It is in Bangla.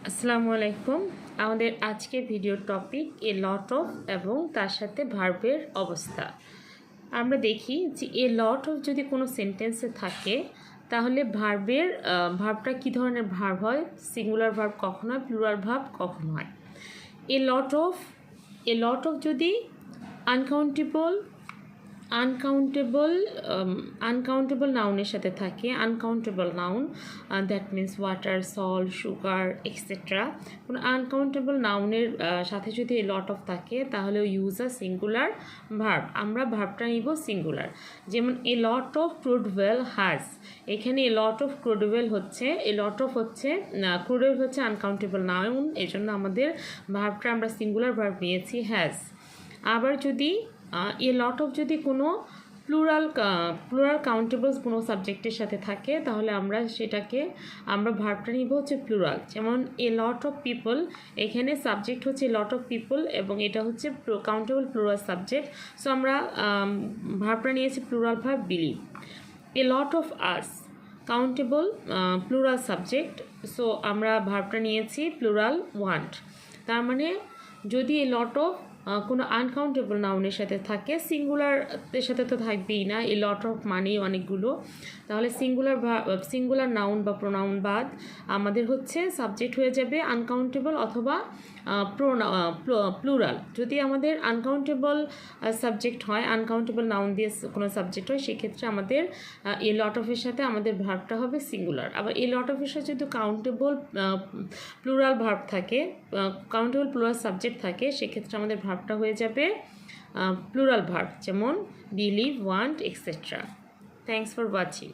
আসসালামু আলাইকুম। আমাদের আজকের ভিডিওর টপিক এ লট অফ এবং তার সাথে ভার্বের অবস্থা। আমরা দেখি যে এ লট অফ যদি কোনো সেন্টেন্সে থাকে তাহলে ভার্বটা কী ধরনের ভার্ব হয়, সিঙ্গুলার ভার্ব কখন হয়, প্লুরাল ভার্ব কখন হয়। এ লট অফ যদি আনকাউন্টেবল নাউনের সাথে থাকে, uncountable noun, that means water, salt, sugar etcetera, কোনো আনকাউন্টেবল নাউনের সাথে যদি এ লট অফ থাকে তাহলে ইউজ আ সিঙ্গুলার ভার্ব। আমরা ভার্বটা নিব সিঙ্গুলার। যেমন a lot of crude oil has, এখানে a lot of crude oil হচ্ছে আনকাউন্টেবল নাউন, এই জন্য আমাদের ভার্বটা আমরা সিঙ্গুলার ভার্ব নিয়েছি হ্যাজ। আবার যদি এ লট অফ যদি কোনো প্লুরাল কাউন্টেবল কোনো সাবজেক্টের সাথে থাকে তাহলে আমরা ভার্বটা নিব হচ্ছে প্লুরাল। যেমন এ লট অফ পিপল, এখানে সাবজেক্ট হচ্ছে এ লট অফ পিপল এবং এটা হচ্ছে কাউন্টেবল প্লুরাল সাবজেক্ট, সো আমরা ভার্বটা নিয়েছি plural verb believe. A lot of us, countable plural subject, so আমরা ভার্বটা নিয়েছি প্লুরাল ওয়ান্ট। তার মানে যদি এ লট অফ কোনো আনকাউন্টেবল নাউনের সাথে থাকে, সিঙ্গুলারের সাথে তো থাকবেই না, এই লট অফ মানেই অনেকগুলো, তাহলে সিঙ্গুলার নাউন বা প্রোনাউন বাদ আমাদের হচ্ছে সাবজেক্ট হয়ে যাবে আনকাউন্টেবল অথবা প্লুরাল। যদি আমাদের আনকাউন্টেবল সাবজেক্ট হয়, আনকাউন্টেবল নাউন দিয়ে কোনো সাবজেক্ট হয়, সেক্ষেত্রে আমাদের এ লট অফের সাথে আমাদের ভার্বটা হবে সিঙ্গুলার। আবার এ লট অফের সাথে যদি কাউন্টেবল প্লুরাল ভার্ব থাকে, কাউন্টেবল প্লুরাল সাবজেক্ট থাকে, সেক্ষেত্রে আমাদের ভার্বটা হয়ে যাবে প্লুরাল ভার্ব, যেমন believe, want etcetera. Thanks for watching.